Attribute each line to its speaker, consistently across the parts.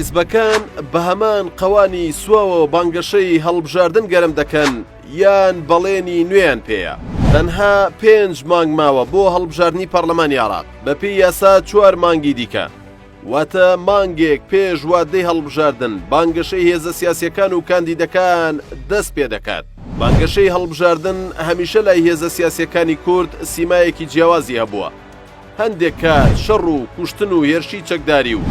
Speaker 1: حیزبەکان بە هەمان قەوانی سوواوە بانگەشەی هەڵبژاردن گەرم دەکەن یان بەڵێنی نوێیان پێیە. تەنها 5 مانگ ماوە بۆ هەڵبژاردننی پەرلەمانی عێراق بەپێی یاسا 4 مانگی دیکە. واتە مانگێک پێش وادەی هەڵبژاردن بانگەشەی هێزە سیاسیەکان و کاندیدەکان دەست پێ دەکات. بانگەشەی هەڵبژاردن هەمیشە لای هێزە سیاسیەکانی کورد سیمایەکی جیاوازی هەبووە. هەندێک کات شەڕ و کوشتن و هێرشی چەکداری و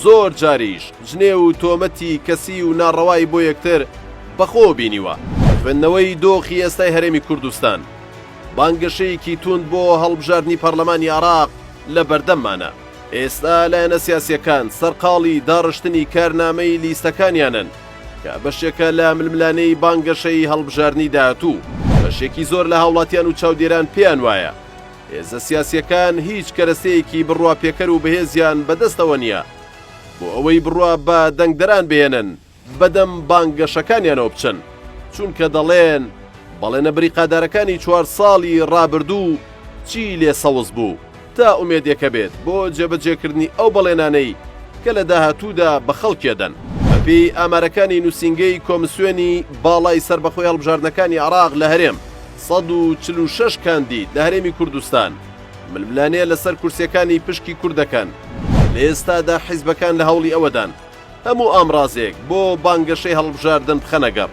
Speaker 1: زۆر جاریش جنێ و تۆمەتی کەسی و ناڕەوای بۆ یەکتر بەخۆ بینیوە. خوێندنەوەی دۆخی ئێستای هەرێمی کوردستان بانگەشەیەکی توند بۆ هەڵبژاردننی پەرلەمانی عێراق لە بەردەممانە. ئێستا لایەنە سیاسیەکان سەرقاڵی داڕشتنی کارنامەی لیستەکانیانن کە بەشێکە لە ململانەی بانگەشەی هەڵبژاردننی داهاتوو. بەشێکی زۆر لە هاوڵاتیان و چاودێران پێیان وایە هێزە سیاسیەکان هیچ کەرەستەیەکی بڕوا پێکەر و بەهێزیان بەدەستەوە نییە بۆ ئەوەی بڕوا بە دەنگدەران بێنن بەدەم بانگەشەکانیانەوە بچن، چونکە دەڵێن بەڵێنە بریقادارەکانی 4 ساڵی ڕابردوو چی لێ سەوز بوو تا ئومێدێکە بێت بۆ جێبەجێکردنی ئەو بەڵێنانەی کە لە داهاتوودا بە خەڵکێدەن. بەپێی ئامارەکانی نووسینگەی کۆمسیۆنی باڵای سەربەخۆی هەڵبژاردنەکانی عێراق لە هەرێم 146 کاندید لە هەرێمی کوردستان ململانەیە لەسەر کورسیەکانی پشکی کوردەکان. لە ئێستادا حیزبەکان لە هەوڵی ئەوەدان هەموو ئامڕازێک بۆ بانگەشەی هەڵبژاردن بخەنەگەڕ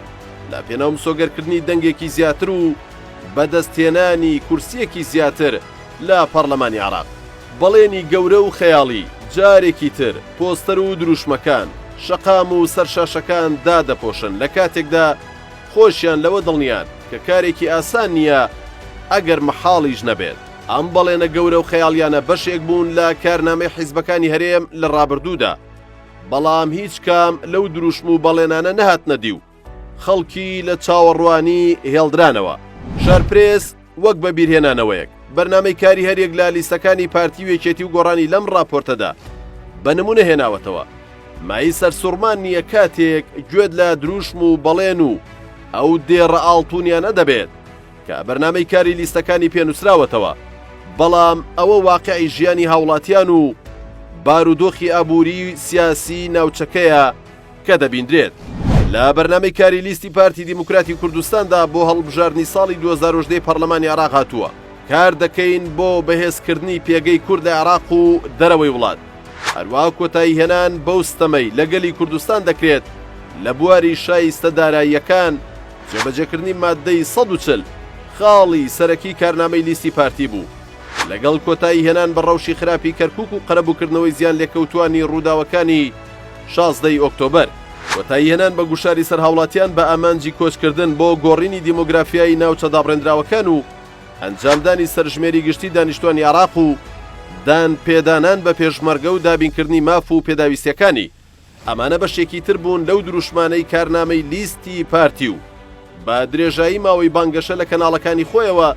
Speaker 1: لە پێناو مسۆگەرکردنی دەنگێکی زیاتر و بەدەستهێنانی کورسیەکی زیاتر لە پەرلەمانی عێراق. بەڵێنی گەورە و خەیاڵی جارێکی تر پۆستەر و دروشمەکان شەقام و سەرشاشەکان دادەپۆشن لە کاتێکدا خۆشیان لەوە دڵنیان کە کارێکی ئاسان نییە ئەگەر مەحاڵیش نەبێت. ئەم بەڵێنە گەورە و خەیاڵیانە بەشێک بوون لە کارنامەی حیزبەکانی هەرێم لە ڕابردوودا، بەڵام هیچ کام لەو دروشم و بەڵێنانە نەهاتنە دی و خەڵکی لە چاوەڕوانی هێڵدرانەوە. شارپرێس وەک بە بیرهێنانەوەیەک بەرنامەی کاری هەرێک لە لیستەکانی پارتی و یەکێتی و گۆڕانی لەم ڕاپۆرتەدا بە نمونە هێناوەتەوە. مای سەرسوڕمان نییە کاتێک گوێت لە دروشم و بەڵێن و ئەو دێڕە ئاڵتونیانە دەبێت کە بەرنامەی کاری لیستەکانی پێنووسراوەتەوە، بەڵام ئەوە واقعی ژیانی هاوڵاتیان و بارودۆخی ئابووری سیاسی ناوچەکەیە کە دەبیندرێت. لە بەرنامەی کاری لیستی پارتی دیموکراتی کوردستاندا بۆ هەڵبژاردننی ساڵی 2010 پەرلەمانی عێراق هاتووە. کار دەکەین بۆ بەهێزکردنی پێگەی کوردە عێراق و دەرەوەی وڵات. هەروەها کۆتایی هێنان بەو ستەمەی لەگەلی کوردستان دەکرێت لە بواری شایستە داراییەکان جێبەجێکردنی مادەی 140 خاڵی سەرەکی کارنامەی لیستی پارتی بوو، لەگەڵ کۆتایی هێنان بە ڕەوشی خراپی کەرکووک و قەرەبووکردنەوەی زیان لێکەوتوانی ڕووداوەکانی 16 ئۆکتۆبەر. کۆتایی هێنان بە گوشاری سەر هاوڵاتیان بە ئامانجی کۆچکردن بۆ گۆڕینی دیمۆگرافیایی ناوچە دابڕێنراوەکان و ئەنجامدانی سەرژمێری گشتی دانیشتوانی عێراق و دان پێدانان بە پێشمەرگە و دابینکردنی ماف و پێداویستیەکانی. ئەمانە بەشێکی تر بوون لەو دروشمانەی کارنامەی لیستی پارتی و بە درێژایی ماوەی بانگەشە لە کەناڵەکانی خۆیەوە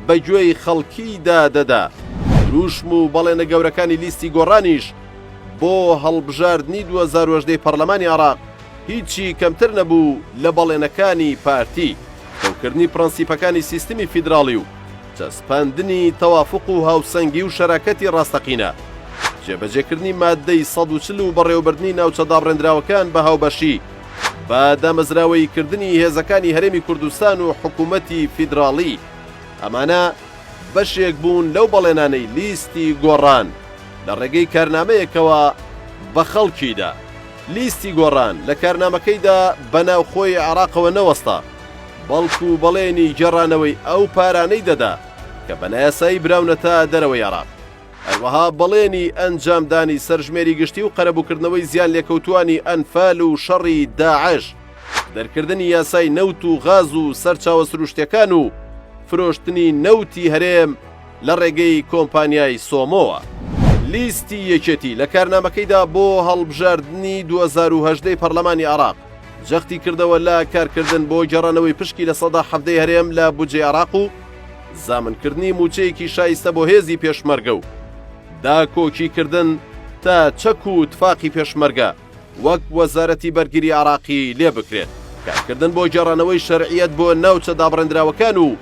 Speaker 1: بەگوێی خەڵکیدا دەدا. دروشم و بەڵێنە گەورەکانی لیستی گۆڕانیش بۆ هەڵبژاردننی 2010 پەرلەمانی عێراق هیچی کەمتر نەبوو لە بەڵێنەکانی پارتی، کەوتکردنی پرەنسیپەکانی سیستمی فیدراڵی و چەسپاندنی تەوافق و هاوسەنگی و شەراکەتی ڕاستەقینە، جێبەجێکردنی مادەی 140 و بەڕێوەبردننی ناوچە دابڕێنراوەکان بە هاوبەشی بە دامەزراوەی کردنی هێزەکانی هەرێمی کوردستان و حکوومەتی فیدراڵی. ئەمانە بەشێک بوون لەو بەڵێنانەی لیستی گۆڕان لە ڕێگەی کارنامەیەکەوە بە خەڵکیدا. لیستی گۆڕان لە کارنامەکەیدا بەناوخۆی عێراقەوە نەوەستا، بەڵکو بەڵێنی گێڕانەوەی ئەو پارانەی دەدا کە بەنایاسایی براونەتە دەرەوەی عێراق. هەروەها بەڵێنی ئەنجامدانی سەرژمێری گشتی و قەرەبووکردنەوەی زیان لێکەوتوانی ئەنفال و شەڕی داعش، دەرکردنی یاسای نەوت و غاز و سەرچاوە سروشتیەکان و فرۆشتنی نەوتی هەرێم لە ڕێگەی کۆمپانیای سۆمۆوە. لیستی یەکێتی لە کارنامەکەیدا بۆ هەڵبژاردننی 2010 پەرلەمانی عێراق جەختی کردەوە لە کارکردن بۆ گەڕانەوەی پشکی لە 117 هەرێم لە بودجێ عێراق و زامنکردنی موچەیەکی شایستە بۆ هێزی پێشمەرگە و داکۆکیکردن تا چەک و تفاقی پێشمەرگە وەک وەزارەتی بەرگری عێراقی لێ بکرێت، کارکردن بۆ گەڕانەوەی شەرعیەت بۆ ناوچە دابڕێنراوەکان و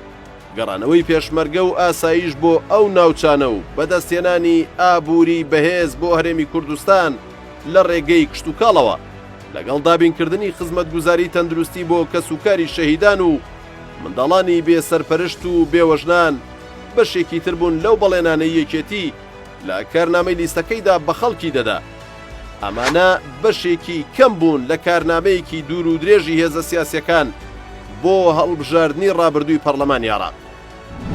Speaker 1: گەڕانەوەی پێشمەرگە و ئاسایش بۆ ئەو ناوچانە و بەدەستێنانی ئابووری بەهێز بۆ هەرێمی کوردستان لە ڕێگەی کشت و کاڵەوە لەگەڵ دابینکردنی خزمەتگوزاری تەندروستی بۆ کەسوکاری شەهیدان و منداڵانی بێسەرپەرشت و بێوەژنان بەشێکی تر بوون لەو بەڵێنانەی یەکێتی لە کارنامەی لیستەکەیدا بە خەڵکی دەدا. ئەمانە بەشێکی کەم بوون لە کارنامەیەکی دوور و درێژی هێزە سیاسیەکان بۆ هەڵبژاردنی ڕابردووی پەرلەمانی عێراق.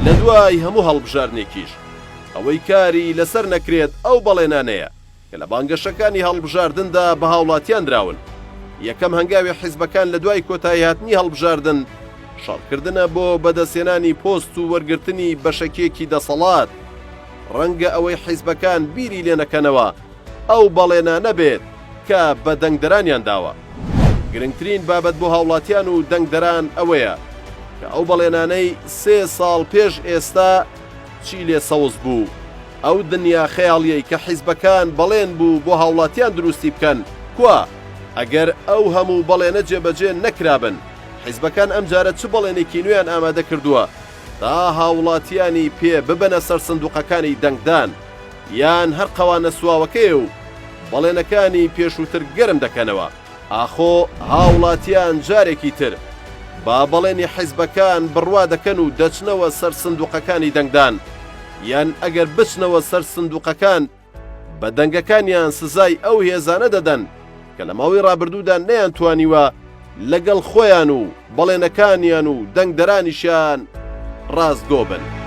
Speaker 1: لە دوای هەموو هەڵبژاردنێکیش ئەوەی کاری لەسەر نەکرێت ئەو بەڵێنانەیە کە لە بانگەشەکانی هەڵبژاردندا بە هاوڵاتیان دراون. یەکەم هەنگاوی حیزبەکان لە دوای کۆتایی هاتنی هەڵبژاردن شەڕکردنە بۆ بەدەستێنانی پۆست و وەرگرتنی بەشەکێکی دەسەڵات. ڕەنگە ئەوەی حیزبەکان بیری لێ نەکەنەوە ئەو بەڵێنانە بێت کە بە دەنگدەرانیان داوە. گرنگترین بابەت بۆ هاوڵاتیان و دەنگدەران ئەوەیە کە ئەو بەڵێنانەی 3 ساڵ پێش ئێستا چی لێ سەوز بوو. ئەو دنیا خەیاڵیەی کە حیزبەکان بەڵێن بوو بۆ هاوڵاتیان دروستی بکەن کووە ئەگەر ئەو هەموو بەڵێنە جێبەجێ نەکرابن. حیزبەکان ئەم جارە چ بەڵێنێکی نوێیان ئامادە کردووە تا هاوڵاتیانی پێ ببەنە سەر سندوقەکانی دەنگدان یان هەر قەوانە سواوەکەی و بەڵێنەکانی پێشووتر گەرم دەکەنەوە. ئاخۆ هاوڵاتیان جارێکی تر با بەڵێنی حیزبەکان بڕوا دەکەن و دەچنەوە سەر سندوقەکانی دەنگدان یان ئەگەر بچنەوە سەر سندوقەکان بە دەنگەکانیان سزای ئەو هێزانە دەدەن کە لە ماوەی ڕابردوودا نەیانتوانیوە لەگەڵ خۆیان و بەڵێنەکانیان و دەنگدەرانیشیان ڕاستگۆ بن.